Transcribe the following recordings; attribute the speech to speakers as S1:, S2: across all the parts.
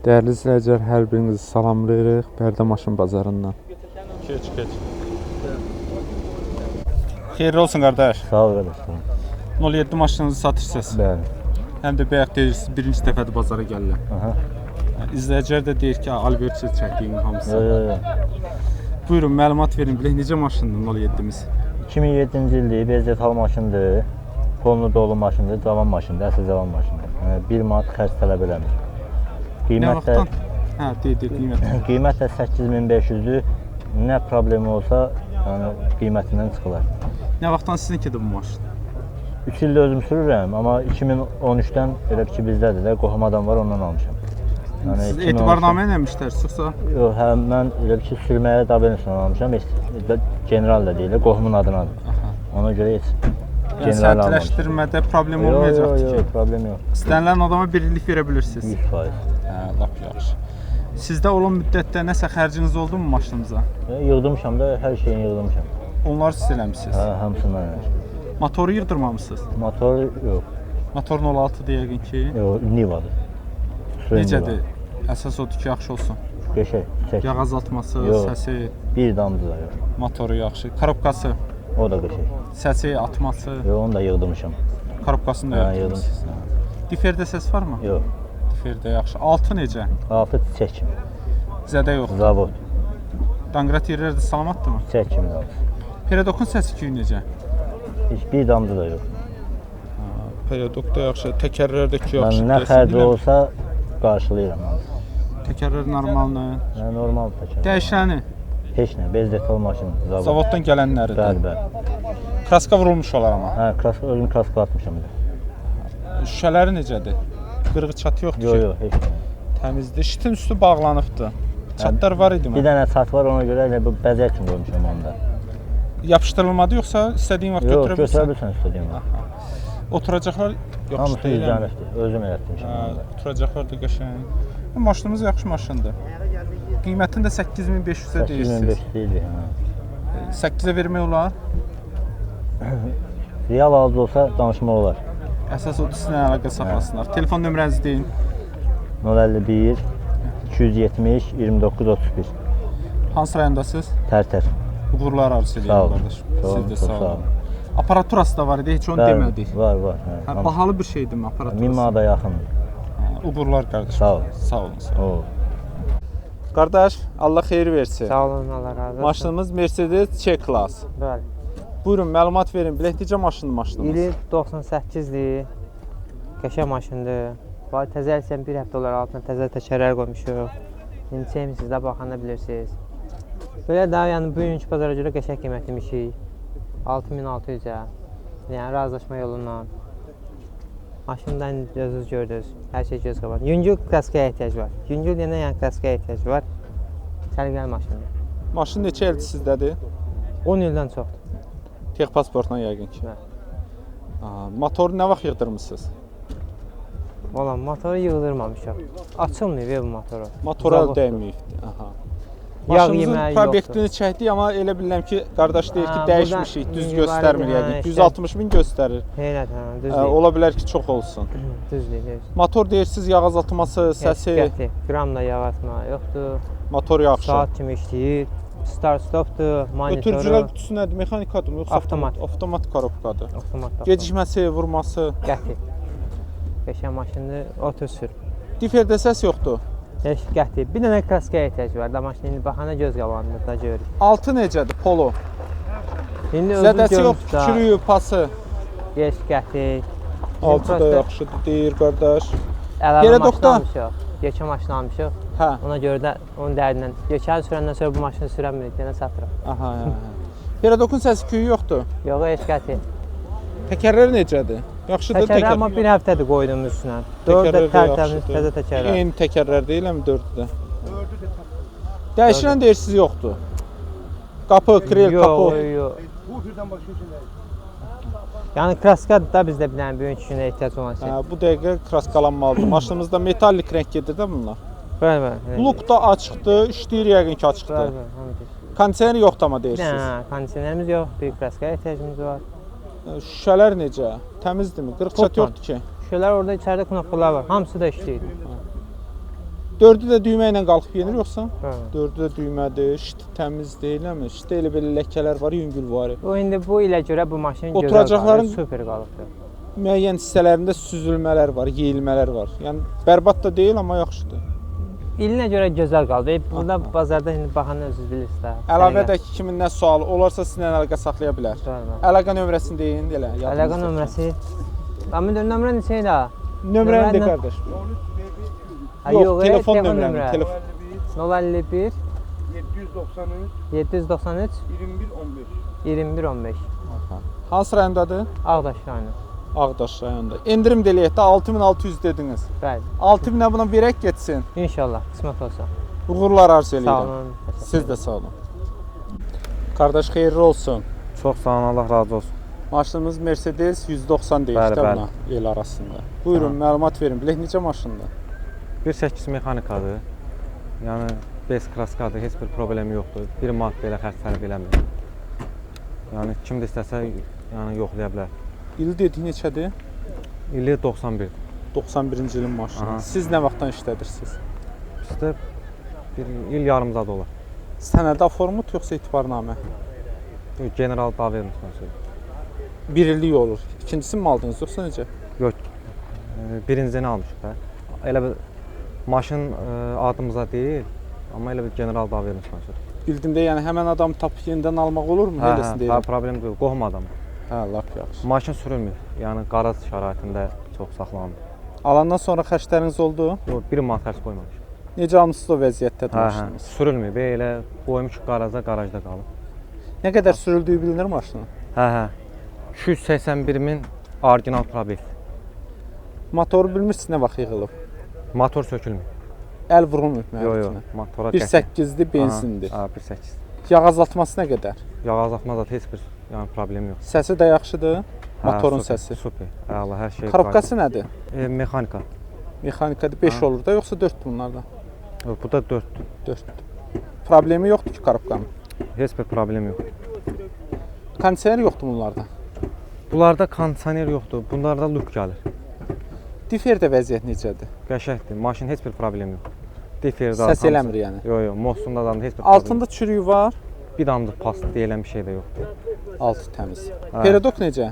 S1: Değerli izləyicilər, hər birinizi salamlayırıq Bərdə Maşın Bazarından. Keç. Xeyirli olsun qardaş.
S2: Sağ ol qardaş.
S1: 07 maşınınızı satırsınız.
S2: Bəli.
S1: Həm də bayaq deyirsiniz, birinci dəfədir bazara gəlirlər.
S2: Aha.
S1: İzləyicilər də deyir ki, Albertsiz çəkdiyin hamısı.
S2: Yo.
S1: Buyurun, məlumat verin. Bilək necə maşındır 07-miz?
S2: 2007-ci ildir, VZT maşındır. Polnu dolu maşındır, cavan maşındır, əsl cavan maşındır. Yəni 1 manat xərc tələb eləmir.
S1: Nə vaxtdan? Hə, qiymət.
S2: Qiymət də 8500-dür. Nə problemi olsa, yəni qiymətindən çıxılar.
S1: Nə vaxtdan sizinkidir bu maşın?
S2: 3 ildə özüm sürürəm, amma 2013-dən elə ki bizdədir də, qohum adam var, ondan almışam.
S1: Yəni siz etibarnamə ilə müştərisiz yoxsa?
S2: Yox, mən elə ki sürməyə tabeləsini almışam. General da deyil, qohumun adınadır. Ona görə heç general almamışam.
S1: Sənədləşdirmədə problem olmayacaqdır ki?
S2: Yox, problem yox.
S1: İstənilən adama birlik verə bilirsiniz.
S2: 100%.
S1: Hə, lap yaxşı. Sizdə olan müddətdə nəsə xərciniz oldu mu maşınınıza?
S2: Yığdırmışam da, hər şeyini yığdırmışam.
S1: Onları siz eləmisiniz?
S2: Hə, hamısından eləmişim.
S1: Motoru yığdırmamısınız?
S2: Motor yox.
S1: Motorun 06-dır yəqin ki?
S2: Yox, Nivadır.
S1: Necədir? Əsas odur ki, yaxşı olsun.
S2: Qəşəng, çək.
S1: Yağ azaltması, səsi,
S2: bir damcı da yox.
S1: motoru yaxşı. Korobkası,
S2: O da qəşəng.
S1: səsi, atması,
S2: Yox, onu da yığdırmışam.
S1: korobkasını da yığdırmışsınız. Diferdə səs varmı?
S2: Yox.
S1: Diferdə yaxşı. Altı necə?
S2: Altı çiçək kimi.
S1: Zədə yox.
S2: Zavod.
S1: Danqrat yerləri də salamatdırmı?
S2: Çiçək kimi də.
S1: Periodokun səsi küyü necə?
S2: Heç bir damcı da yox.
S1: Periodok da yaxşı, təkərlərdəki yaxşı.
S2: Mən nə xərci olsa qarşılayıram.
S1: Təkərlər normaldır.
S2: Yəni normal təkər.
S1: Dəyişəni,
S2: Heç nə, bezletol maşın, zavod.
S1: zavoddan gələnləridir.
S2: Bəli.
S1: Kraska vurulmuş olar amma.
S2: Hə, özüm kraska atmışam bir də.
S1: Şüşələri necədir? Qırğı çatı yoxdur ki?
S2: Yox, heç nə.
S1: Təmizdir. Şitin üstü bağlanıbdır. Çatlar var idi mi?
S2: Bir dənə çat var, ona görə elə bu bəzək kimi qoymuşam onu da.
S1: Yapışdırılmadı yoxsa istədiyin vaxt
S2: Yox,
S1: götürə
S2: götürə
S1: bilirsən?
S2: bilirsən istədiyin vaxt.
S1: Oturacaqlar yaxşı
S2: Hamısı
S1: deyil.
S2: üzənlikdir, özüm elətdirmişəm.
S1: Oturacaqlar da qəşəng. Bu maşınımız yaxşı maşındır. Qiymətini də 8500-ə deyirsiniz.
S2: 8500 deyil.
S1: 8-ə vermək olar.
S2: Real alıcı olsa danışmaq olar.
S1: Əsas odur sizlə əlaqə saxlasınlar. Telefon nömrənizi deyin.
S2: 051 270 29 31.
S1: Hansı rayondasınız?
S2: Tərtər.
S1: Uğurlar arzu edirəm
S2: Sağ olun.
S1: qardaş. Siz də
S2: Çox
S1: sağ olun. Aparaturası da var idi, heç onu demədik.
S2: Var.
S1: Hə, bahalı bir şeydir mi aparaturası?
S2: 1000 manata yaxındır.
S1: Uğurlar qardaş.
S2: Sağ ol.
S1: Sağ olun. Sağ olun.
S2: O.
S1: Qardaş, Allah xeyir versin.
S3: Sağ olun, Allah razı olsun.
S1: Maşınımız Mercedes C-Class.
S3: Bəli.
S1: Buyurun, məlumat verin. Bilək necə maşındır maşınımız?
S3: İli 98-dir. Qəşəng maşındır. Bax təzə əlsən bir həftə olar altına təzə təkərlər qoymuşuq. İndi çəkmisiniz də baxanda bilirsiniz. Belə də yəni bugünkü bazara görə qəşəng qiymətlimişik. 6600-ə. Yəni razılaşma yolundan. Maşından gözünüz gördünüz. Hər şey göz qabaqdır. Yüngül kraskaya ehtiyac var. Yüngül deyəndə yəni kraskaya ehtiyac var. Səliqəli maşındır.
S1: Maşın neçə ildir sizdədir?
S3: 10 ildən çoxdur.
S1: Texpasportla yəqin ki.
S3: Bəli.
S1: Motoru nə vaxt yığdırmısınız?
S3: Valla motoru yığdırmamışam. Açılmıyor bu motoru.
S1: Motora əl dəyməyibdir. Aha.
S3: Yağ
S1: Maşınımızın
S3: yeməyi
S1: proyektini çəkdik, amma elə bilirəm ki, qardaş deyir ki,
S3: Hə,
S1: dəyişmişik,
S3: burada
S1: düz
S3: indi var
S1: göstərmir
S3: idi,
S1: yəqin.
S3: hə,
S1: 160 min göstərir.
S3: Heyrət, düzdür.
S1: Ola bilər ki, çox olsun.
S3: Düzdür.
S1: Motor deyirsiz, yağ azaltması, səsi,
S3: Qəti, qramla yağ atma yoxdur.
S1: motor yaxşı.
S3: Saat kimi işləyir. Start stopdur, monitoru.
S1: Ötürücülər qutusu nədir? Mexanikadır mı, yoxsa
S3: Avtomat.
S1: Avtomat korobkadır.
S3: Avtomat.
S1: Gecikməsi, vurması.
S3: Qəti. Qəşəng maşındır, otur sür.
S1: Diferdə səs yoxdur.
S3: Heç qəti. Bir dənə kraskaya ehtiyac var. Da maşın indi baxanda göz qabağında da görürük.
S1: Altı necədir? Polo.
S3: İndi
S1: Zədəsi yoxdur, tükürüyü, pası.
S3: Heç qəti.
S1: Altı da yaxşıdır, deyir qardaş.
S3: Əlavə
S1: Peredokda?
S3: maşın almışıq. Yekə maşın almışıq.
S1: Hə.
S3: Ona görə də onun dərdindən. Yekəni sürəndən sonra bu maşını sürəmirik, yenə satırıq.
S1: Aha, hə. Peredokun səsi küyü yoxdur.
S3: Yox, heç qəti.
S1: Təkərlər necədir? Yaxşıdır
S3: Təkərlər amma bir həftədir qoydum üstünə. 4 də tərtəmiz təzə təkərlər.
S1: Eyni təkərlər deyiləm 4-də. Dəyişilən deyirsiz yoxdur. Qapı, krel, kapı.
S3: Yox. Yəni kraska da bizdə bir dənə böyük günə ehtiyac olan şey.
S1: Hə, bu dəqiqə kraskalanmalıdır. Maşınımızda metallik rəng gedir də bunlar.
S3: Bəli.
S1: Blok da açıqdır, işləyir yəqin ki açıqdır.
S3: Bəli.
S1: Kondisioner yoxdur amma deyirsiniz.
S3: Hə, kondisionerimiz yox, bir kraskaya ehtiyacımız var.
S1: Şüşələr necə? Təmizdirmi? Qırıq çat yoxdur ki.
S3: Şüşələr orada içəridə knopkalar var. Hamısı da işləyir.
S1: Dördü də düymə ilə qalxıb yenir yoxsa?
S3: Hə.
S1: Dördü də düymədir, şiti təmiz deyilmi? Şiti elə belə ləkələr var, yüngül var.
S3: Bu indi bu ilə görə bu maşın gözəl
S1: Oturacaqların-
S3: qalır, super qalıbdır.
S1: Müəyyən hissələrində süzülmələr var, yeyilmələr var. Yəni bərbad da deyil, amma yaxşıdır.
S3: İlinə görə gözəl qaldı. Burada bazarda indi baxanda özünüz bilirsiniz də.
S1: Əlavədəki kimin nə sualı olarsa sizinlə əlaqə saxlaya bilər.
S3: Bəli.
S1: Əlaqə nömrəsini deyin elə.
S3: Əlaqə nömrəsi. Amma nömrə neçə idi?
S1: Nömrəni de
S3: Nömrəni-
S1: qardaş.
S3: Ha,
S1: Yox, telefon
S3: telefon
S1: nömrəni.
S3: nömrə.
S1: Telefon
S3: 051
S4: 793
S3: 793
S4: 21 15.
S3: 21 15.
S1: hansı rayondadır?
S3: Ağdaş rayonu.
S1: Ağdaş rayonunda. Endirim eləyək də 6600 dediniz.
S3: Bəli.
S1: 6000-ə buna verək getsin.
S3: İnşallah qismət olsa.
S1: Uğurlar arzu edirəm.
S3: Sağ olun.
S1: Siz də sağ olun. Qardaş xeyirli olsun.
S5: Çox sağ olun, Allah razı olsun.
S1: Maşınımız Mercedes 190 deyir
S5: Bəli,
S1: də
S5: bəli.
S1: buna el arasında. Buyurun, məlumat verin. Bilək necə maşındır?
S5: 1.8 mexanikadır. Yəni bes kraskadır, heç bir problemi yoxdur. Bir manat belə xərc sərf eləmir. Yəni kim də istəsə yəni yoxlaya bilər.
S1: İl dediyi neçədir?
S5: İli 91.
S1: 91-ci ilin maşını.
S5: Aha.
S1: Siz nə vaxtdan işlədirsiniz?
S5: Bizdə bir il yarımzad olur.
S1: Sənədə formut yoxsa etibarnamə?
S5: General da vermiş məsələn.
S1: Bir illik olur. İkincisini mi aldınız yoxsa necə?
S5: Yox. Birincini almışıq da. Elə bir maşın adımıza deyil, amma elə bir general da vermiş məsələn.
S1: Bildimdə yəni həmən adamı tapıb yenidən almaq olurmu? Eləsin
S5: Hə,
S1: deyirəm.
S5: problem deyil, qohum adamı.
S1: Hə, lap yaxşı.
S5: Maşın sürülmür. Yəni qaraj şəraitində çox saxlanılır.
S1: Alandan sonra xərcləriniz oldu.
S5: O 1 manat xərc qoymamış.
S1: Necə almısınız o vəziyyətdədir
S5: Hə, hə,
S1: maşınınız?
S5: sürülmür. Belə qoymuş qaraja, qarajda qalıb.
S1: Nə qədər sürüldüyü bilinir maşının?
S5: Hə, hə. 281 min orijinal probel.
S1: Motoru bilmirsiniz nə vaxt yığılıb?
S5: Motor sökülmür.
S1: Əl vurulmur
S5: Yox, yox.
S1: mühərrikinə.
S5: Motora
S1: 1.8-dir, benzindir.
S5: Ha, 1.8.
S1: Yağ azaltması nə qədər?
S5: Yağ azaltma da heç bir yəni problem yox.
S1: Səsi də yaxşıdır. Motorun
S5: super,
S1: səsi.
S5: Super. Əla, hər şey.
S1: Korobkası nədir?
S5: Mexanika.
S1: Mexanikada 5 olur da yoxsa 4 bunlardan?
S5: Yox, bu da 4-dür.
S1: 4. Problemi yoxdur ki korobkanın.
S5: Heç bir problem yox.
S1: Kondisioner yoxdur bunlarda.
S5: Bunlarda kondisioner yoxdur. Bunlarda lük gəlir.
S1: Diferdə vəziyyət necədir?
S5: Qəşəngdir. Maşın heç bir problem yox. Deferdə
S1: Səs eləmir yəni.
S5: Yox, yox. Mosunda da heç bir problem.
S1: Altında çürüyü var,
S5: bir damcı past deyilən bir şey də yoxdur.
S1: altı təmiz.
S5: Hə.
S1: Peredok necə?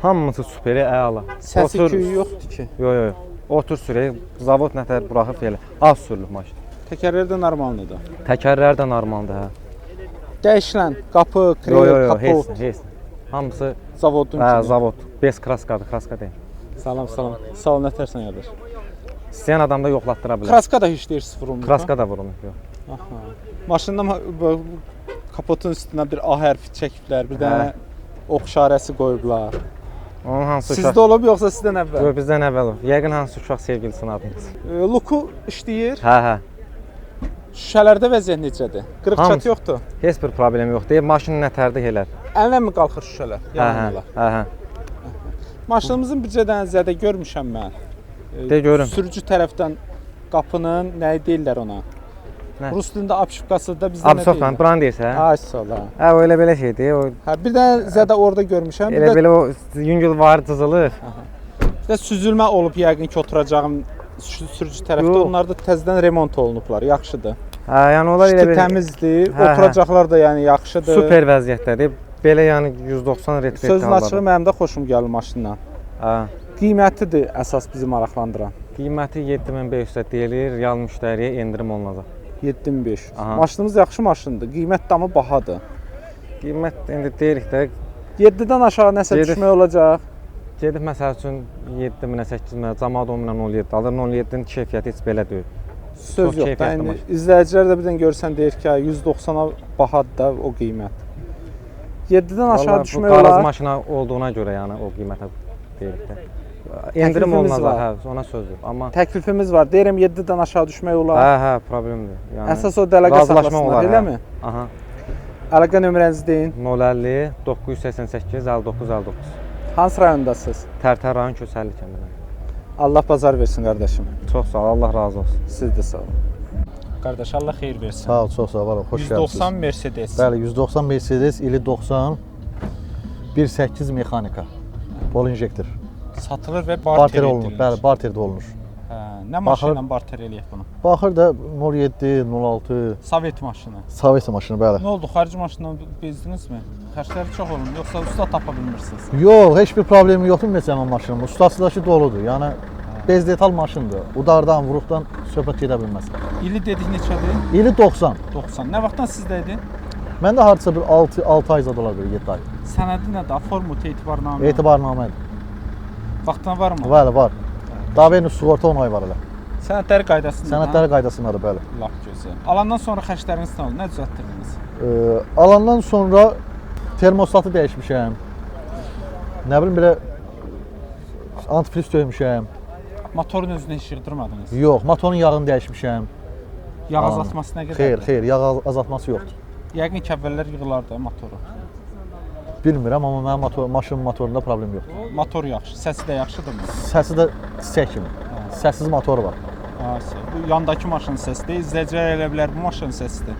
S5: Hamısı superi, əla.
S1: Səsi küyü yoxdur ki.
S5: Yox, yox. Otur sürək, zavod nətər buraxıb elə. Az sürülür maşın.
S1: Təkərlər də normaldır.
S5: Təkərlər də normaldır, hə.
S1: Dəyişilən qapı,
S5: Yox,
S1: krel,
S5: yox, yox,
S1: kapot,
S5: heç. Hamısı
S1: zavodun
S5: hə,
S1: kimi.
S5: zavod. Bes kraskadır, kraska deyil.
S1: Salam, salam. Sağ ol, nətərsən yadır.
S5: İstəyən adam da yoxlatdıra bilər.
S1: Kraska da heç deyir sıfır olmur.
S5: Kraska da vurulmur, yox.
S1: Aha. Maşında bu kapotun üstünə bir A hərfi çəkiblər, bir dənə ox işarəsi qoyublar.
S5: Onun hansı uşaq?
S1: Sizdə olub yoxsa sizdən əvvəl?
S5: Yox, bizdən əvvəl olub. Yəqin hansı uşaq sevgilisinin adınız.
S1: Luku işləyir.
S5: Hə, hə.
S1: Şüşələrdə vəziyyət necədir? Qırıq
S5: Hamısı.
S1: çatı yoxdur.
S5: Heç bir problem yoxdur. Maşının nətərdə elər.
S1: Əllə mi qalxır şüşələr?
S5: Hə, hə.
S1: Yanmalar.
S5: Hə, hə.
S1: Maşınımızın bircə dənə zədə görmüşəm mən.
S5: De görüm.
S1: Sürücü tərəfdən qapının nə deyirlər ona?
S5: Nə?
S1: Rus dilində apşıqası da bizdə nə
S5: Absoflan,
S1: deyirlər?
S5: buran deyirsə?
S1: Ay sağ ol. Ha.
S5: Hə, o elə belə şeydir. O
S1: Hə, bir dənə zədə orada görmüşəm.
S5: elə belə o yüngül var cızılır.
S1: Bir də süzülmə olub yəqin ki, oturacağım sürücü tərəfdə.
S5: Yox.
S1: Onlar da təzədən remont olunublar. Yaxşıdır.
S5: Hə, yəni onlar elə
S1: İşte
S5: belə
S1: təmizdir.
S5: Hə, hə.
S1: Oturacaqlar da yəni yaxşıdır.
S5: super vəziyyətdədir. Belə yəni 190 retret
S1: Sözün açığı mənim də xoşum gəlir maşından.
S5: Hə.
S1: Qiymətidir əsas bizi maraqlandıran.
S5: Qiyməti 7500 deyilir, real müştəriyə endirim olunacaq.
S1: 7500.
S5: Aha.
S1: Maşınımız yaxşı maşındır. Qiymət də amma bahadır.
S5: Qiymət indi deyirik də
S1: 7-dən aşağı nəsə
S5: Gedir.
S1: düşmək olacaq.
S5: gedib məsəl üçün 7000-ə, 8000-ə, cəmaət 10.000-ə 07 alır. 07-nin keyfiyyəti heç belə deyil.
S1: Söz
S5: Çox
S1: yox da.
S5: keyfiyyətli
S1: İndi
S5: maşın.
S1: izləyicilər də birdən görsən deyir ki, 190-a bahadır da o qiymət. 7-dən aşağı
S5: Vallahi bu
S1: düşmək
S5: qaraj
S1: olar.
S5: maşına olduğuna görə yəni o qiymətə deyirik də. Endirim
S1: Təklifimiz
S5: olunacaq,
S1: var.
S5: hə, ona söz yox. Amma
S1: Təklifimiz var. Deyirəm 7-dən aşağı düşmək olar.
S5: hə, hə, problemdir. Yəni
S1: Əsas o dələqə
S5: razılaşma
S1: saxlasınlar,
S5: olar,
S1: eləmi?
S5: hə. Aha.
S1: Əlaqə nömrənizi deyin.
S5: 050 988 59 59.
S1: Hansı rayondasınız?
S5: Tərtər rayon Kösəlli kəndində.
S1: Allah bazar versin qardaşım.
S5: Çox sağ ol, Allah razı olsun.
S1: Siz də sağ olun. Qardaş Allah xeyir versin.
S6: Sağ ol, çox sağ ol. Xoş
S1: 190
S6: gəlmisiniz.
S1: Mercedes.
S6: Bəli, 190 Mercedes ili 90 1.8 mexanika. Bol injektor.
S1: Satılır və
S6: Barter
S1: barter
S6: olunur.
S1: edilir.
S6: Bəli, barterdə olunur.
S1: Hə. Nə maşını ilə barter eləyək bunu?
S6: Baxır da 07, 06
S1: Sovet maşını.
S6: Sovet maşını bəli.
S1: Nə oldu? Xarici maşından bezdinizmi? Xərcləri çox olun, yoxsa usta tapa bilmirsiniz?
S6: Yox, heç bir problemi yoxdur məsələn maşının. Ustasıdakı doludur. Yəni bez detal maşındır. Udardan, vuruqdan söhbət gedə bilməz.
S1: İli dedik neçədir?
S6: İli 90.
S1: 90. Nə vaxtdan sizdə idi?
S6: Məndə hardasa bir 6 ay zad olar, 7 ay.
S1: Sənədi nədir? Formut, etibarnamə.
S6: Etibarnamədir.
S1: Vaxtdan varmı?
S6: Bəli, var. Daveni sığorta onay var elə.
S1: Sənədləri qaydasında.
S6: Sənədləri qaydasındadır, bəli.
S1: Lap gözəl. Alandan sonra xərcləriniz nə oldu? Nə düzəltdirdiniz?
S6: Alandan sonra termostatı dəyişmişəm. Nə bilim belə antifriz döymüşəm.
S1: Motorun özünü heç yığdırmadınız.
S6: Yox, motorun yağını dəyişmişəm.
S1: Yağ azaltması nə qədərdir?
S6: Xeyr, yağ azaltması yoxdur.
S1: Yəqin ki, əvvəllər yığılar da motoru.
S6: Bilmirəm, amma mənim maşının motorunda problem yoxdur.
S1: Motor yaxşı, səsi də yaxşıdırmı?
S6: Səsi də çiçək kimi. Səssiz motoru var.
S1: Bu yandakı maşının səsidir. İzləyicilər elə bilər bu maşının səsidir.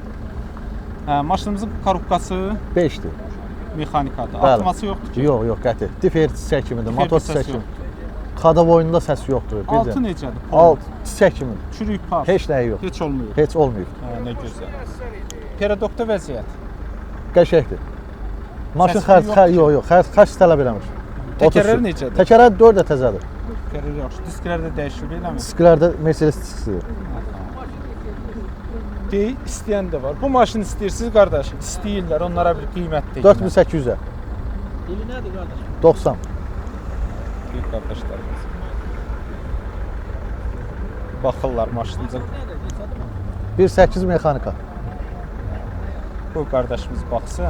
S1: Maşınımızın korobkası
S6: 5-dir.
S1: mexanikadır.
S6: Bəli.
S1: Atması yoxdur ki.
S6: Yox, qəti. Difer çiçək kimidir,
S1: Difer
S6: motor
S1: səsi
S6: çiçək kimi.
S1: yoxdur.
S6: Xadavoyunda səs yoxdur.
S1: Altı necədir?
S6: Alt çiçək kimidir.
S1: Çürük par.
S6: Heç nəyi yox.
S1: Heç olmuyor.
S6: Heç olmuyor.
S1: Nə gözəl. Perodokda vəziyyət.
S6: Qəşəngdir. Maşın
S1: Səs
S6: xərc,
S1: yoxdur ki.
S6: yox, xərc tələb eləmir.
S1: Təkərlər necədir?
S6: Təkərlər 4 də təzədir.
S1: Təkərlər yaxşı. Disklər də dəyişilib eləmi?
S6: Disklərdə Mercedes diskidir.
S1: Deyil, istəyən də var. Bu maşını istəyirsiniz qardaş. İstəyirlər, onlara bir qiymət deyin.
S6: 4800-ə.
S4: İli nədir qardaş?
S6: 90.
S1: Bir qardaşlarımız. Baxırlar maşınıza.
S6: 1.8 mexanika.
S1: Bu qardaşımız baxsın.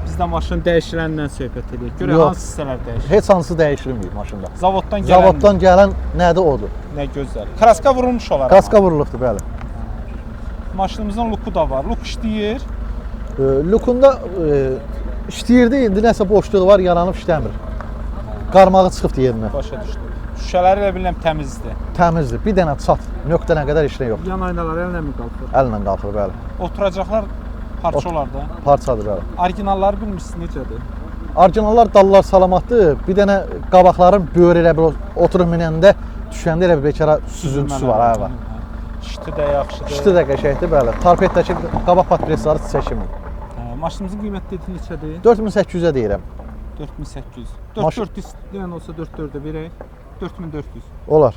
S1: Biz də maşın dəyişiləndən söhbət edirik. Görə
S6: Yox.
S1: hansı hissələr dəyişir?
S6: Heç hansı dəyişilmir maşında.
S1: Zavoddan gələn.
S6: Zavoddan gələn nədir odur.
S1: Nə gözəl. Kraska vurulmuş olar.
S6: Kaska vurulubdur, bəli.
S1: Maşınımızın luku da var. Luk işləyir.
S6: Lukunda işləyirdi, indi nəsə boşluğu var, yaranıb işləmir. Qarmağı çıxıb yerinə.
S1: Başa düşdüm. Şüşələri elə bilirəm təmizdir.
S6: Təmizdir. Bir dənə çat, nöqtənə qədər işlə yox.
S1: Yan aynalar əllə mi qalxır?
S6: Əllə qalxır, bəli.
S1: Oturacaqlar parça olar da.
S6: Parçadır, bəli.
S1: Orijinalları bilmirsiniz necədir?
S6: Orijinallar dallar salamatdır. Bir dənə qabaqların böyrü elə bir oturub minəndə düşəndə elə bir bekara süzüntüsü var, hə var.
S1: İşti də yaxşıdır.
S6: İşte də qəşəngdir, bəli. Tarpetdəki qabaq patresları çiçək kimi.
S1: Maşınımızın qiyməti dediyi neçədir?
S6: 4800-ə deyirəm.
S1: 4800.
S6: Maş-
S1: 4400 deyən olsa 4-4-ə verək. 4400.
S6: Olar.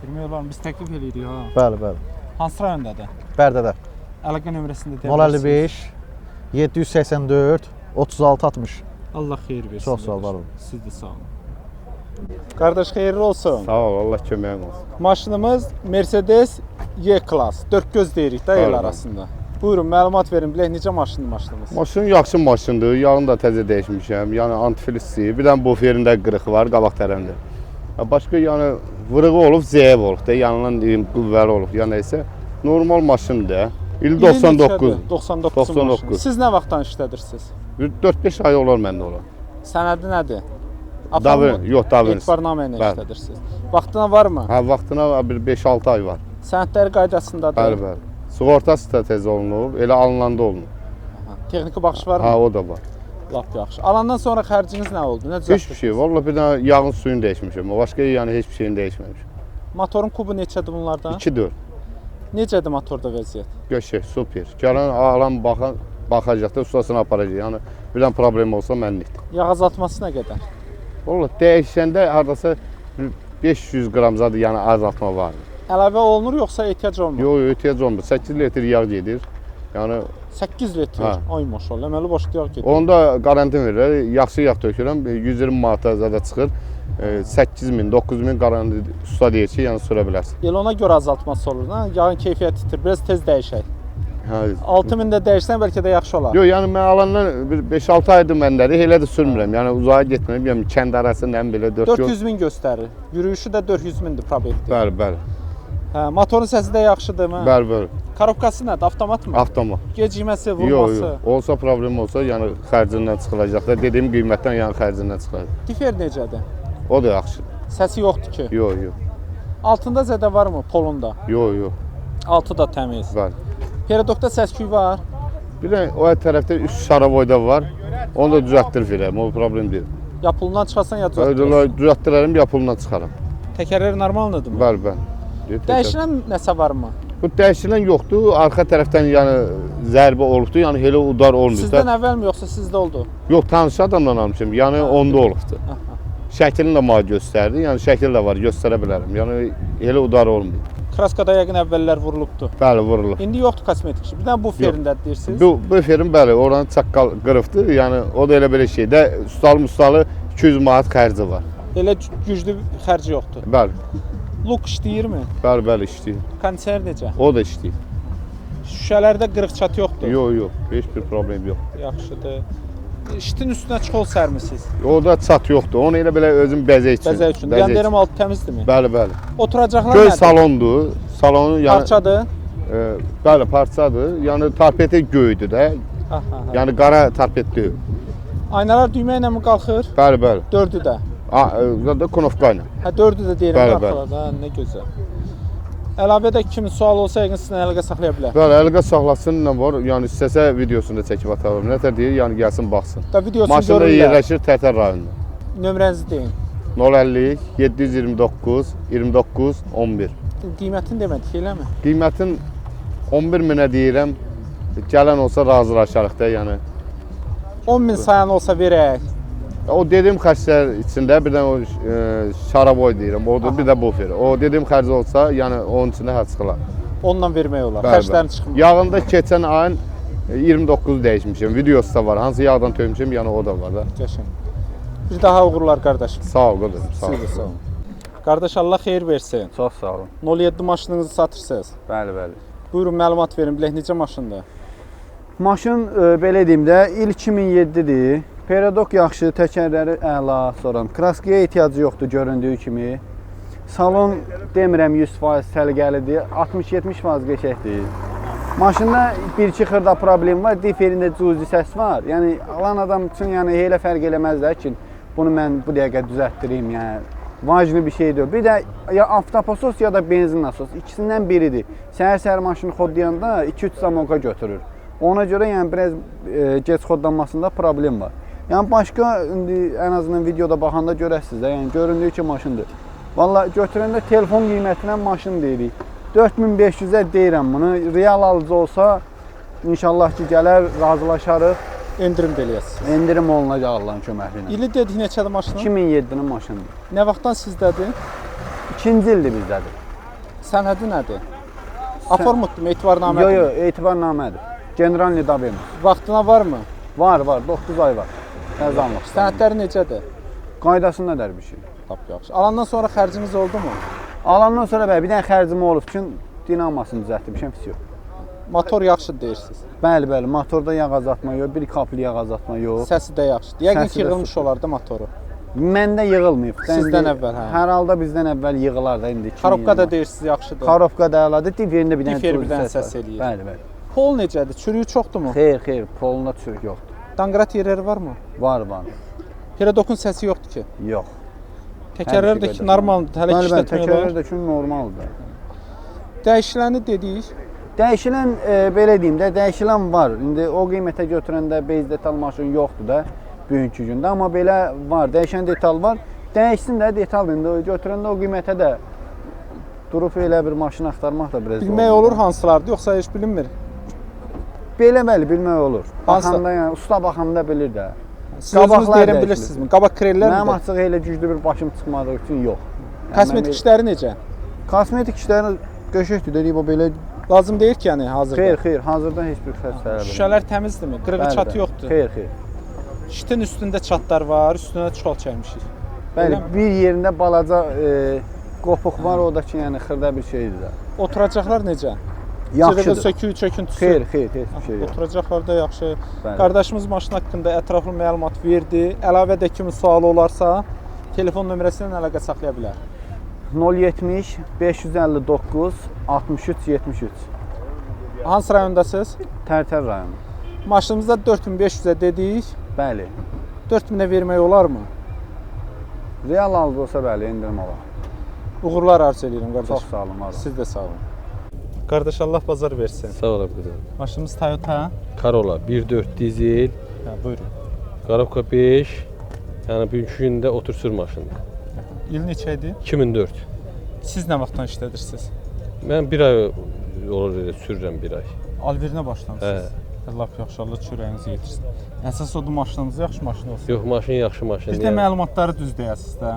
S1: Bilmək olar mı? Biz təklif eləyirik ha.
S6: Bəli, bəli.
S1: Hansı rayondadır?
S6: Bərdədə.
S1: Əlaqə nömrəsində deyə
S6: 055 784 36 60.
S1: Allah xeyir versin.
S6: Çox sağ ol, var olun.
S1: Siz də sağ olun. Qardaş xeyirli olsun.
S7: Sağ ol, Allah köməyin olsun.
S1: Maşınımız Mercedes Y-Class. 4 göz deyirik də el
S7: Bəli.
S1: arasında. Buyurun, məlumat verin. Bilək necə maşındır maşınımız?
S7: Maşın yaxşı maşındır, yağını da təzə dəyişmişəm. Yəni antifrizdir. Bir dənə buferində qırığı var qabaq tərəfində. Başqa yəni vırığı olub, zəif olub da, yanından deyim qüvvəli olub. Yəni isə normal maşındır. İl 99.
S1: 99 maşın.
S7: 99.
S1: Siz nə vaxtdan işlədirsiniz?
S7: 4-5 ay olar məndə olar.
S1: Sənədi nədir?
S7: Yox, daveniz.
S1: Etibarnamə ilə
S7: Bəli.
S1: işlədirsiniz. Vaxtına varmı?
S7: Hə, vaxtına bir 5-6 ay var.
S1: Sənədləri qaydasındadır.
S7: Bəli, bəli. Sığortası da tez olunub, elə alınanda olunub.
S1: Texniki baxış varmı?
S7: Ha, o da var.
S1: Lap yaxşı. Alandan sonra xərciniz nə oldu? Nə düzəltdiniz?
S7: Heç bir şey. Vallahi bir dənə yağın suyunu dəyişmişəm. Başqa yəni heç bir şeyini dəyişməmişəm.
S1: Motorun kubu neçədir bunlardan?
S7: 2-4.
S1: Necədir motorda vəziyyət?
S7: Qəşəng, super. Gələn alan baxacaq da ustasını aparacaq. Yəni birdən problem olsa mənlikdir.
S1: Yağ azaltması nə qədər?
S7: Vallahi dəyişəndə hardasa 500 qram zadı yəni azaltma var.
S1: Əlavə olunur yoxsa ehtiyac olmur?
S7: Yox, ehtiyac olmur. 8 litr yağ gedir. Yəni
S1: 8 litr.
S7: Hə.
S1: Ay maşallah, əməli boşda yağ gedir.
S7: onda qarantin verirlər. Yaxşı yağ tökürəm, 120 manata zada çıxır. 8000, 9000 qarantin usta deyir ki, yəni sürə bilərsən.
S1: El ona görə azaltması olur, ha? Yağın keyfiyyəti itir. Biraz tez dəyişək.
S7: Hə.
S1: 6000 də dəyişsən bəlkə də yaxşı olar.
S7: Yox, yəni mən alandan bir 5-6 aydır məndədir, elə də sürmürəm. Yəni uzağa getmirəm, yəni kənd arasından belə 4 yol.
S1: 400 min göstərir. Yürüyüşü də 400 mindir probyektdir.
S7: Bəli, bəli.
S1: Hə, motorun səsi də yaxşıdırmı?
S7: Bəli, bəli.
S1: Korobkası nədir? Avtomat mı?
S7: Avtomat.
S1: Gecikməsi,
S7: Yox,
S1: vurması.
S7: yox. Olsa problem olsa, yəni xərcindən çıxılacaq da. Dediyim qiymətdən yəni xərcindən çıxılacaq.
S1: Difer necədir?
S7: O da yaxşıdır.
S1: Səsi yoxdur ki.
S7: Yox, yox.
S1: Altında zədə varmı polunda?
S7: Yox, yox.
S1: Altı da təmiz.
S7: Bəli.
S1: Perodokda səs-küy var.
S7: Bir də o tərəfdə üst şaravoyda var. Onu da düzəltdir verəm, o problem deyil.
S1: Yapılından çıxarsan ya
S7: Öyle
S1: düzəltdirsən.
S7: düzəltdirərəm, yapılından çıxaram.
S1: Təkərlər normaldır mı?
S7: Bəli, bəli.
S1: Dəyişilən nəsə varmı?
S7: Bu dəyişilən yoxdur. Arxa tərəfdən yəni zərbə olubdu. Yəni elə udar olmur.
S1: Sizdən əvvəlmi yoxsa sizdə oldu?
S7: Yox, tanış adamdan almışam. Yəni onda olubdu. Şəklini də mənə göstərdi. Yəni şəkil də var, göstərə bilərəm. Yəni elə udar olmur.
S1: Kraskada yəqin əvvəllər vurulubdu.
S7: Bəli, vurulub.
S1: İndi yoxdur kosmetik işi. Bir dənə bu ferində deyirsiniz.
S7: Bu ferin bəli, oranı çaqqal qırıqdı. Yəni o da elə belə şeydə ustalı 200 manat xərci var.
S1: Elə güclü xərci yoxdur.
S7: Bəli.
S1: Luk işləyirmi?
S7: Bəli, işləyir.
S1: Kondisioner necə?
S7: O da işləyir.
S1: Şüşələrdə qırıq-çat yoxdur.
S7: Yox, heç bir problem yox.
S1: Yaxşıdır. İştin üstünə çxol sərmisiniz.
S7: Orada çat yoxdur. Onu elə belə özüm bəzək üçün.
S1: Bəzək üçün. Yanderim altı təmizdirmi?
S7: Bəli, bəli.
S1: Oturacaqlar
S7: Göy
S1: nədir?
S7: salondur. Salonu yəni
S1: Parçadır.
S7: Bəli, parçadır. Yəni tarpeti göydür də.
S1: Aha.
S7: Yəni qara tarpet deyil.
S1: Aynalar düymə ilə mi qalxır?
S7: Bəli, bəli.
S1: Dördü də.
S7: Da konovka ilə.
S1: Hə, dördü də deyirəm
S7: Bəli,
S1: qalxırlar. Ha, nə gözəl. Əlavədə kimin sual olsa yəqin sizlə əlaqə saxlaya bilər.
S7: Bəli, əlqə saxlasın nə var? Yəni istəsə videosunu da çəkib atarım. Nətər deyir? Yəni gəlsin baxsın.
S1: Da videosunu
S7: Maşında
S1: görürlər.
S7: yerləşir Tərtər rayonunda.
S1: Nömrənizi deyin.
S7: 050 729 29 11.
S1: Qiymətini demədik, eləmi?
S7: Qiymətin 11 minə deyirəm. Gələn olsa razılaşarıq da, yəni.
S1: 10.000 sayan olsa verək.
S7: O dediyim xərclər içində bir dənə o şaraboy deyirəm. O bir də bufer. O dediyim xərc olsa, yəni onun içində hər çıxılar.
S1: Ondan vermək olar.
S7: Bəli,
S1: Xərclərin
S7: bəli.
S1: çıxmır.
S7: Yağında keçən ayın 29 dəyişmişəm. Videosu da var. Hansı yağdan tökmüşəm, yəni o da var da.
S1: Qəşəng. Bir daha uğurlar qardaşım.
S7: Sağ ol qardaşım, sağ ol.
S1: Siz də sağ olun. Qardaş Allah xeyir versin.
S8: Çox sağ olun.
S1: 07 maşınınızı satırsınız.
S8: Bəli, bəli.
S1: Buyurun məlumat verin. Bilək necə maşındır?
S8: Maşın belə deyim də, il 2007-dir. Perodok yaxşı, təkərləri əla, sonra kraskaya ehtiyacı yoxdur göründüyü kimi. Salon demirəm 100% səliqəlidir, 60-70% qəşəkdir. Maşında bir-iki xırda problem var, diferində cüzi səs var. Yəni alan adam üçün yəni elə fərq eləməz də ki, bunu mən bu dəqiqə düzəltdireyim, yəni vacib bir şeydir. Bir də ya avtopasos ya da benzin nasos, ikisindən biridir. Səhər-səhər maşını xodlayanda 2-3 zamoka götürür. Ona görə yəni biraz gec xodlanmasında problem var. Yəni başqa indi ən azından videoda baxanda görəsiniz də, yəni göründüyü ki maşındır. Valla götürəndə telefon qiymətinə maşın deyirik. 4500-ə deyirəm bunu. Real alıcı olsa inşallah ki gələr, razılaşarıq.
S1: Endirim də eləyəsiniz.
S8: Endirim olunacaq Allahın köməkliyi ilə.
S1: İli dedik neçədir maşının?
S8: 2007-nin maşınıdır.
S1: Nə vaxtdan sizdədir?
S8: 2-ci ildir bizdədir.
S1: Sənədi nədir? Aformutdurmu, etibarnamədir?
S8: Yox, etibarnamədir. Generalni dabim.
S1: Vaxtına varmı?
S8: Var, 9 ay var. Təzəmlik.
S1: Sənədləri necədir?
S8: Qaydasında dər bir şey.
S1: Lap yaxşı. Alandan sonra xərciniz oldu mu?
S8: Alandan sonra bir dənə xərcim olub ki, dinamasını düzəltmişəm, pis yox.
S1: Motor yaxşı deyirsiniz.
S8: Bəli, motorda yağ azaltma yox, bir kaplı yağ azaltma yox.
S1: Səsi də yaxşıdır. Yəqin
S8: Səsi
S1: ki,
S8: də
S1: yığılmış
S8: super.
S1: olar da motoru.
S8: Məndə yığılmayıb.
S1: Sizdən əvvəl, hə.
S8: Hər halda bizdən əvvəl yığılar da indi.
S1: Karobka da deyirsiniz yaxşıdır.
S8: Karobka da əladır, diferində bir dənə
S1: Difer bir
S8: cüzi
S1: dənə
S8: səs
S1: səs
S8: var.
S1: eləyir.
S8: Bəli.
S1: Pol necədir? Çürüyü çoxdurmu?
S8: Xeyr, polunda çürük yoxdur.
S1: Danqrat yerləri varmı?
S8: Var.
S1: Perodokun səsi yoxdur ki.
S8: Yox.
S1: Təkərlər də ki, normaldır. Hələ
S8: Bəli,
S1: işlətmək
S8: təkərlər
S1: olar.
S8: də ki, normaldır.
S1: Dəyişiləni dedik.
S8: Dəyişilən belə deyim də, dəyişilən var. İndi o qiymətə götürəndə base detal maşın yoxdur da bugünkü gündə, amma belə var. Dəyişən detal var. Dəyişsin də detal indi götürəndə o qiymətə də durub elə bir maşın axtarmaq da biraz
S1: Bilmək olur hansılardır, yoxsa heç bilinmir.
S8: Belə bəli bilmək olur.
S1: Hansı?
S8: Baxanda yəni usta baxanda bilir də.
S1: Siz özünüz
S8: Qabaqlar
S1: deyirəm
S8: dəyişilir.
S1: bilirsinizmi? Qabaq krellər
S8: Mənim
S1: mi?
S8: açıq elə güclü bir başım çıxmadığı üçün yox. Yəni
S1: Kosmetik
S8: mən-
S1: işləri necə?
S8: Kosmetik işləri qəşəngdir deyib o belə.
S1: Lazım deyil ki, yəni hazırda.
S8: Xeyr, hazırda heç bir xəstə tələb etmir.
S1: Şüşələr təmizdirmi? Qırığı çatı yoxdur.
S8: Xeyr.
S1: Şitin üstündə çatlar var, üstünə çuval çəkmişik.
S8: Bəli,
S1: Eləmi?
S8: bir yerində balaca qopuq var, o da ki, yəni xırda bir şeydir də.
S1: Oturacaqlar necə?
S8: Yaxşıdır.
S1: Söküyü, çöküntüsü.
S8: Xeyr, heç bir şey yox.
S1: Oturacaqlar da yaxşı.
S8: Bəli.
S1: Qardaşımız maşın haqqında ətraflı məlumat verdi. Əlavə də kimin sualı olarsa, telefon nömrəsi ilə əlaqə saxlaya bilər.
S8: 070 559 63 73.
S1: Hansı rayondasınız?
S8: Tərtər rayonu.
S1: Maşınımızda 4500-ə dedik.
S8: Bəli.
S1: 4000-ə vermək olarmı?
S8: Real alıcı olsa bəli, endirim olar.
S1: Uğurlar arzu edirəm qardaş.
S8: Çox sağ olun, var olun.
S1: Siz də sağ olun. Qardaş Allah bazar versin.
S9: Sağ olun qızım.
S1: Maşınımız Toyota.
S9: Corolla 1.4 dizel,
S1: Hə, buyurun.
S9: Qarabka 5, yəni bugünkü gündə otur sür maşındır.
S1: İl neçə idi?
S9: 2004.
S1: Siz nə vaxtdan işlədirsiniz?
S9: Mən bir ay olur elə sürürəm bir ay.
S1: Alverinə başlamısınız. Lap yaxşı, Allah çörəyinizi yetirsin. Əsas odur maşınınız yaxşı maşın olsun.
S9: Yox, maşın yaxşı maşın.
S1: Bir də məlumatları düz deyəsiniz də.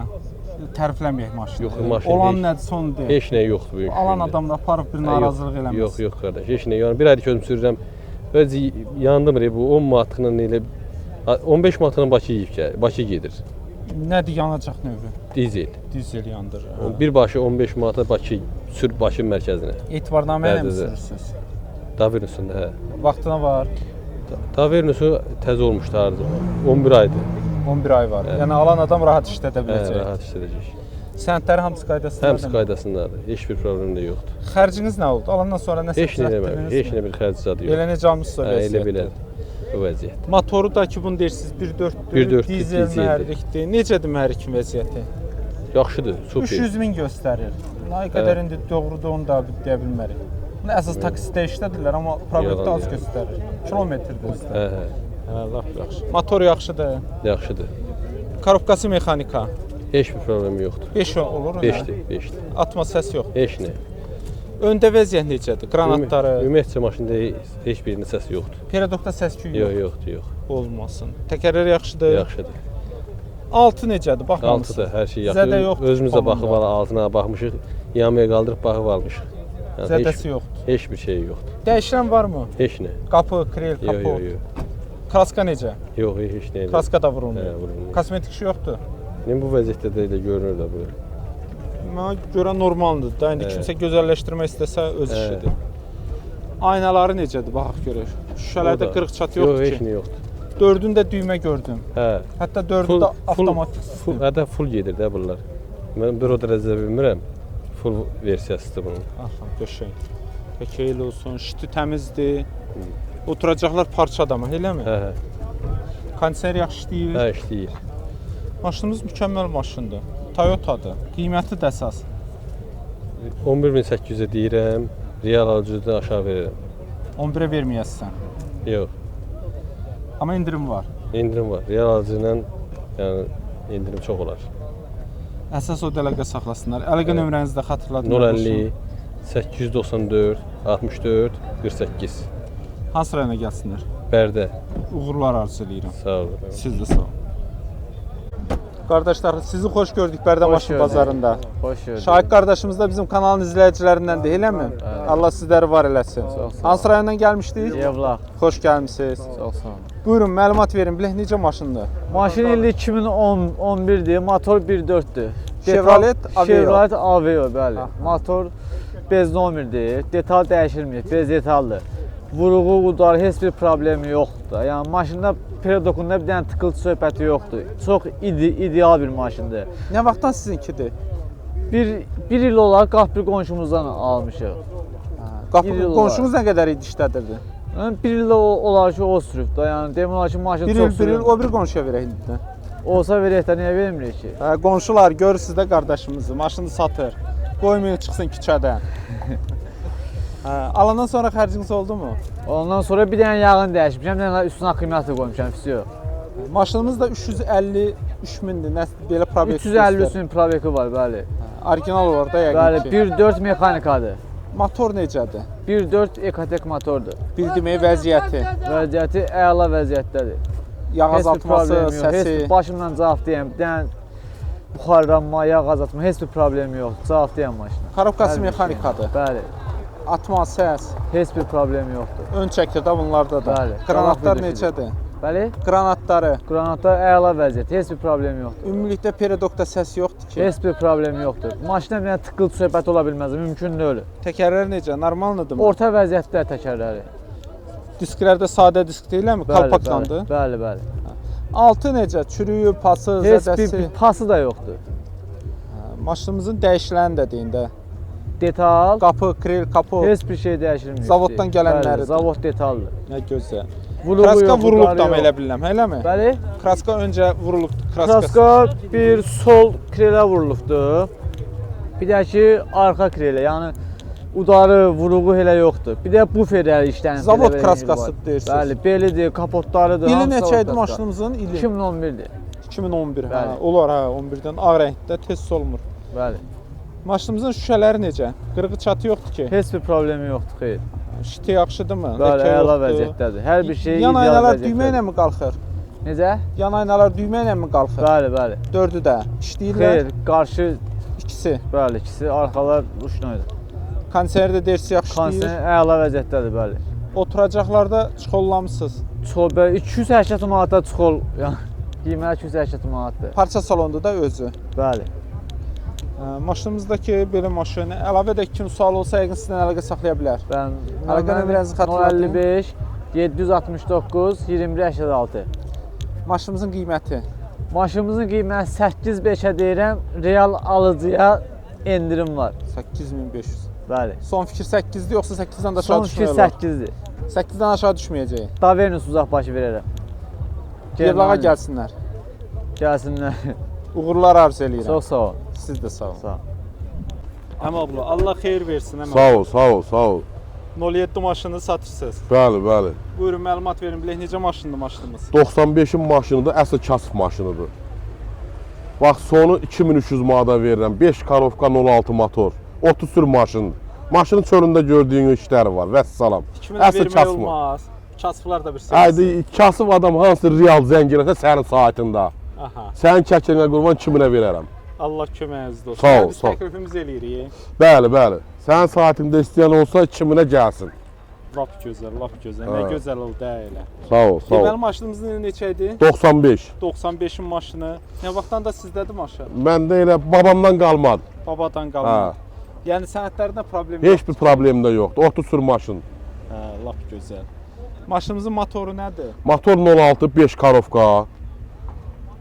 S1: Tərifləməyək maşını.
S9: Yox, maşın
S1: olan nədir, son deyil.
S9: Heç nə yoxdur bu gün.
S1: Alan adam da aparıb bir narazılıq eləməz.
S9: Yox, yox qardaş, heç nə. Yəni bir aydır ki özüm sürürəm. Öz yandım bu 10 manatla elə 15 manatla Bakı gedir.
S1: Nədir yanacaq növü?
S9: Dizel.
S1: Dizel yandırır.
S9: Birbaşa 15 manata Bakı Bakı mərkəzinə.
S1: Etibarnamə ilə mi
S9: Bəli,
S1: sürürsünüz?
S9: Davernusunda, hə.
S1: Vaxtına var.
S9: Davernusu təzə olmuşdu artıq. 11 aydır.
S1: 11 ay var. Yəni alan adam rahat işlədə biləcək.
S9: Hə, rahat işlədəcək.
S1: Sənədləri hamısı qaydasındadır.
S9: Hamısı qaydasındadır. Heç bir problem də yoxdur.
S1: Xərciniz nə oldu? Alandan sonra nəsə
S9: Heç nə demək, heç nə bir xərc zadı yox.
S1: Elə necə almısınız
S9: Hə, elə
S1: vəziyyətdə?
S9: belədir bu vəziyyət.
S1: Motoru da ki bunu deyirsiniz 1.4-dür,
S9: 1.4-dür,
S1: dizel
S9: dizeldir.
S1: mühərrikdir. Necədir mühərrikin vəziyyəti?
S9: Yaxşıdır, super.
S1: 300 min göstərir. Nə qədər indi doğrudur onu da deyə bilmərik. Bunu əsas taksidə işlədirlər, amma proqramda az göstərir. Kilometrdə göstərir. Hə, lap yaxşı. Motor yaxşıdır.
S9: Yaxşıdır.
S1: Korobkası mexanika.
S9: Heç bir problem yoxdur.
S1: 5 olur ona.
S9: 5-dir, 5-dir.
S1: Atma səs yox.
S9: Heç nə.
S1: Öndə vəziyyət necədir? Qranatları.
S9: Ümumiyyətcə maşında heç birinin səsi yoxdur.
S1: Periodokda səs-küy yox.
S9: Yox, yoxdur, yox.
S1: Olmasın. Təkərlər yaxşıdır.
S9: Yaxşıdır.
S1: Altı necədir? Baxmamısınız.
S9: 6-da hər şey
S1: Zədə
S9: yaxşı.
S1: yoxdur.
S9: Özümüzə baxıb altına baxmışıq. Yamaya qaldırıb baxıb almışıq. Yəni,
S1: Zədəsi yoxdur.
S9: Heç bir şey yoxdur.
S1: Dəyişən varmı?
S9: Heç nə.
S1: Qapı, krel,
S9: Yox,
S1: kapot.
S9: yox, yox.
S1: Kraska necə?
S9: Yox, heç nə.
S1: Kraska da vurulmur.
S9: Hə, vurulmur.
S1: Kosmetik şey yoxdur.
S9: Yəni bu vəziyyətdə də elə görünür də bu.
S1: Mənə görə normaldır da. İndi kimsə gözəlləşdirmək istəsə öz işidir. Aynaları necədir? Baxaq görək. Şüşələrdə qırıq çat yoxdur
S9: Yox,
S1: ki.
S9: heç nə yoxdur.
S1: 4-ün də düymə gördüm.
S9: Hə.
S1: Hətta 4-ü də avtomatik sistem.
S9: Hətta full gedir də bunlar. Mən bir o dərəcədə bilmirəm. Full versiyasıdır bunun.
S1: Aha, qəşəng. Təkəyli olsun, şiti təmizdir. Oturacaqlar parça adamı, eləmi?
S9: Hə, hə.
S1: Kondisioner yaxşı işləyir.
S9: Hə, işləyir.
S1: Maşınımız mükəmməl maşındır. Toyota'dır. Qiyməti də əsas.
S9: 11800-ə deyirəm. Real alıcıdan aşağı verirəm.
S1: 11-ə verməyəsən.
S9: Yox,
S1: Amma indirim var.
S9: indirim var. Real alıcıdan yəni indirim çox olar.
S1: Əsas o əlaqə saxlasınlar. Əlaqə nömrənizi də xatırladın.
S9: 050 894 64 48.
S1: Hansı rayona gəlsinlər?
S9: Bərdə.
S1: Uğurlar arzu edirəm.
S9: Sağ olun.
S1: Siz də sağ olun. Qardaşlar, sizi xoş gördük Bərdə maşın bazarında.
S3: Xoş gördük.
S1: Şahid qardaşımız da bizim kanalın izləyicilərindəndir, eləmi? Allah sizləri var eləsin. Hansı rayondan gəlmişdik?
S3: Yevlax.
S1: Xoş gəlmisiniz.
S3: Çox sağ olun.
S1: Buyurun, məlumat verin. Bilək necə maşındır?
S10: Maşın illi 2011-dir, motor 1.4-dür.
S1: Chevrolet Aveo.
S10: Chevrolet Aveo, bəli. Motor bez nomerdir, detal dəyişilmir, bez detaldır. Vuruğu, udarı heç bir problemi yoxdur. Yəni maşında periodokunda bir dənə tıkıltı söhbəti yoxdur. Çox ideal bir maşındır.
S1: Nə vaxtdan sizinkidir?
S10: Bir il olaraq qapı qonşumuzdan almışıq.
S1: Qonşunuz nə qədər idi işlədirdi?
S10: Yəni bir il olar ki, o sürüb də. Yəni demək olar ki, maşın çox sürüb.
S1: Bir il o bir qonşuya verək indi.
S10: Olsa verək də niyə vermirik ki?
S1: Qonşular görürsüz də qardaşımızı, maşını satır. Qoymayın çıxsın küçədən. Alandan sonra xərciniz oldu mu?
S10: Ondan sonra bir dənə yağını dəyişmişəm, bir dənə üstünə akkumulyator qoymuşam, fisi yox.
S1: Maşınımız da 353 mindir, belə probek.
S10: 353 min probeki var, bəli.
S1: Orijinal olaraq da yəqin
S10: Bəli,
S1: ki.
S10: 1.4 mexanikadır.
S1: Motor necədir?
S10: 1.4 Ekatek motordur.
S1: Bildimək vəziyyəti,
S10: Vəziyyəti əla vəziyyətdədir.
S1: yağ
S10: Heç bir
S1: azaltması,
S10: problemi yox. Heç
S1: səsi.
S10: bir başımdan cavabdayım. Bir dənə buxarlanma, yağ azaltma heç bir problemi yox. Cavabdayım maşına.
S1: Korobkası mexanikadır.
S10: Bəli.
S1: Atma, səs,
S10: Heç bir problemi yoxdur.
S1: ön çəkir də bunlarda da.
S10: Bəli,
S1: Qranatlar
S10: qabaq
S1: necədir?
S10: Bəli.
S1: Qranatları.
S10: Qranatlar əla vəziyyət, heç bir problemi yoxdur.
S1: Ümumilikdə periodokda səs yoxdur ki.
S10: Heç bir problemi yoxdur. Maşında bir dənə tıqqıltı söhbəti ola bilməz, mümkün deyil.
S1: Təkərlər necə? Normaldır mı?
S10: Orta vəziyyətdə təkərləri.
S1: Disklərdə sadə disk deyilmi? Kalpaklandı.
S10: Bəli, bəli.
S1: Altı necə? Çürüyüb, pası,
S10: Heç
S1: zədəsi.
S10: bir pası da yoxdur.
S1: Maşınımızın dəyişiləni də deyin də.
S10: Detal,
S1: Qapı, kril, kapot.
S10: heç bir şey dəyişilmir.
S1: Zavoddan gələnləridir.
S10: Bəli, zavod detaldır.
S1: Nə gözəl.
S10: Vuluğu
S1: Kraska
S10: yox,
S1: vurulub
S10: udarı
S1: da
S10: yox.
S1: elə bilirəm, eləmi?
S10: Bəli.
S1: Kraska öncə vurulub. Kraskası.
S10: Kraska bir sol krelə vurulubdur. Bir də ki, arxa krelə, yəni udarı, vuruğu elə yoxdur. Bir də buferlər işlənib.
S1: Zavod
S10: belə
S1: kraskası
S10: var.
S1: deyirsiniz.
S10: Bəli, belidir, kapotlarıdır.
S1: İli
S10: hamısı
S1: neçə
S10: zavod
S1: idi
S10: kraskası.
S1: maşınımızın? İli
S10: 2011-dir.
S1: 2011. Hə,
S10: Bəli.
S1: olar hə, 11-dən ağ rəngdə tez solmur.
S10: Bəli.
S1: Maşınımızın şüşələri necə? Qırığı çatı yoxdur ki.
S10: Heç bir problemi yoxdur, xeyr.
S1: Şiti yaxşıdırmı?
S10: Bəli,
S1: Ləkə
S10: əla
S1: yoxdur.
S10: vəziyyətdədir. Hər bir şey
S1: Yan
S10: ideal
S1: aynalar
S10: vəziyyətdədir.
S1: düymə ilə mi qalxır?
S10: Necə?
S1: Yan aynalar düymə ilə mi qalxır?
S10: Bəli, bəli.
S1: Dördü də işləyirlər.
S10: Xeyr, qarşı
S1: İkisi.
S10: bəli, ikisi, arxalar ruşnoydur.
S1: Konserdə də dersi yaxşı işləyir.
S10: Kondisioner əla vəziyyətdədir, bəli.
S1: Oturacaqlarda çıxollamısınız.
S10: Çox bəli 280 manata çıxol, yəni qiyməti 280 manatdır.
S1: Parça salonda da özü.
S10: Bəli.
S1: Maşınımızdakı belə maşın əlavə də kim sual olsa yəqin sizdən əlaqə saxlaya bilər.
S10: Mən
S1: Əlaqə nömrənizi xatırlatın.
S10: 055 769 2186.
S1: Maşınımızın qiyməti
S10: Maşınımızın qiyməti 8.5-ə deyirəm, real alıcıya endirim var.
S1: 8500.
S10: Bəli.
S1: Son fikir 8-dir yoxsa 8-dən də aşağı
S10: Son fikir
S1: düşməyəcək?
S10: 8-dir.
S1: 8-dən aşağı düşməyəcək.
S10: Davernus uzaq başı verərəm.
S1: Yerlağa gəlsinlər.
S10: Gəlsinlər.
S1: Uğurlar arzu eləyirəm.
S10: Çox sağ ol.
S1: Siz də sağ olun.
S10: Sağ ol.
S1: Əmə abla, Allah xeyir versin əmə.
S11: Sağ ol, sağ ol, sağ ol.
S1: 07 maşını satırsınız.
S11: Bəli, bəli.
S1: Buyurun məlumat verin bilək necə maşındır maşınımız?
S11: 95-in maşınıdır, əsl kasıb maşınıdır. Bax, sonu 2300 manata verirəm. 5 karovka 06 motor. 30 sür maşındır. Maşının çölündə gördüyün işləri var. Vəssalam. Əsl kasıb.
S1: Olmaz. Kasıblar da bir sevsin.
S11: Haydi, kasıb adam hansı real zəng eləsə sənin saatında.
S1: Aha.
S11: Sənin çəkirinə qurban kiminə verərəm.
S1: Allah köməyinizdə olsun.
S11: Sağ ol,
S1: Biz
S11: sağ ol.
S1: təklifimiz eləyirik.
S11: Bəli, bəli. Sənin saatında istəyən olsa kiminə gəlsin.
S1: Lap gözəl, lap gözəl. Nə
S11: Hə.
S1: gözəl oldu elə.
S11: Sağ ol, sağ
S1: Deməli
S11: ol.
S1: maşınımız neçə idi?
S11: 95.
S1: 95-in maşını. Nə vaxtdan da sizdədir maşın?
S11: Məndə elə babamdan qalmadı.
S1: Babadan qalma. Yəni sənədlərində problem
S11: Heç bir problem də yoxdur. 30 sür maşın.
S1: Hə, lap gözəl. Maşınımızın motoru nədir?
S11: Motor 06 5 karovka.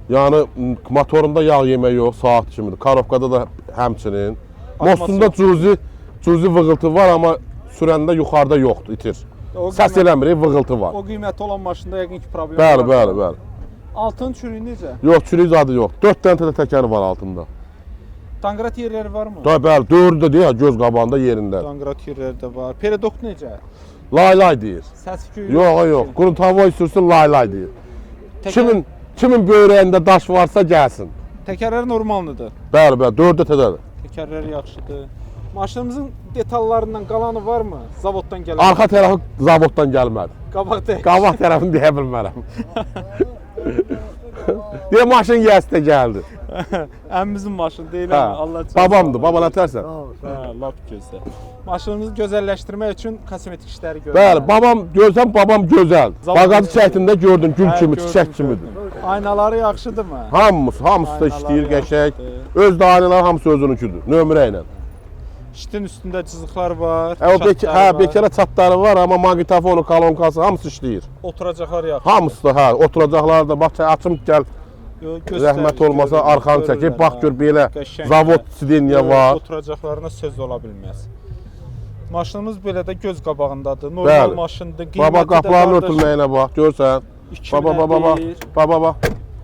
S11: Yəni motorunda yağ yemək yox, saat kimidir. Karovkada da həmçinin. Mostunda cüzi vığıltı var, amma sürəndə yuxarıda yoxdur, itir. Səs eləmir, vığıltı var.
S1: O qiymətli olan maşında yəqin ki problem
S11: Bəli, bəli, bəli.
S1: Altın çürüyü necə?
S11: Yox, çürük zadı yox. 4 dənə də təkəri var altında.
S1: Danqrat yerləri varmı?
S11: Da bəli, 4-ü də deyir, göz qabağında yerində.
S1: Danqrat yerləri də var. Peredok necə?
S11: Lay deyir.
S1: Səs küyü
S11: Yox, yox. Qurutavoy sürsün, lay deyir. Kimin böyrəyində daş varsa gəlsin.
S1: Təkərlər normaldır.
S11: Bəli, bəli, 4 tədədir.
S1: Təkərlər yaxşıdır. Maşınımızın detallarından qalanı varmı? Zavoddan gələn.
S11: Arxa tərəfi zavoddan gəlmədi.
S1: Qabaq deyil.
S11: Qabaq tərəfini deyə bilmərəm. Deyə maşın gəzdə gəldi.
S1: Əmimizin maşını deyil
S11: Hə,
S1: amma Allah üçün.
S11: babamdır, baba nətərsən?
S1: Hə, lap gözəl. Maşınımızı gözəlləşdirmək üçün kosmetik işləri görürük.
S11: Bəli, babam gözəl. Bağadı çəkdində gördün, gül kimi, çiçək kimidir.
S1: Aynaları yaxşıdırmı?
S11: Hamısı da işləyir, qəşəng. Öz da aynalar hamısı özününkidir, nömrə ilə.
S1: Şitin üstündə cızıqlar var.
S11: Bekara çatları var, amma maqnitofonu, kolonkası hamısı işləyir.
S1: Oturacaqlar yaxşı.
S11: Hamısı da, oturacaqlar da, bax açım gəl. Zəhmət olmasa arxanı çəkib, bax gör belə zavod sidenya var.
S1: Oturacaqlarına söz ola bilməz. Maşınımız belə də göz qabağındadır. Normal maşındır.
S11: Baba qapıların örtülməyinə bax, görsən. Baba.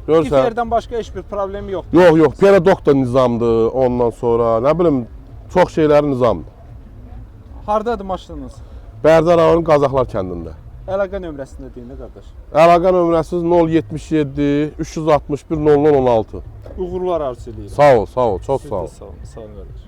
S11: Görsən.
S1: Diferdən başqa heç bir problemi yoxdur.
S11: Yox, peredok da nizamdır ondan sonra, nə bilim, çox şeyləri nizamdır.
S1: Hardadır maşınınız?
S11: Bərdər rayonunun Qazaxlar kəndində.
S1: Əlaqə nömrəsində deyin də qardaş.
S11: Əlaqə nömrəsi 077 361 0016.
S1: Uğurlar arzu edirəm.
S11: Sağ ol, çox sağ ol.
S1: Sağ olun, qardaş.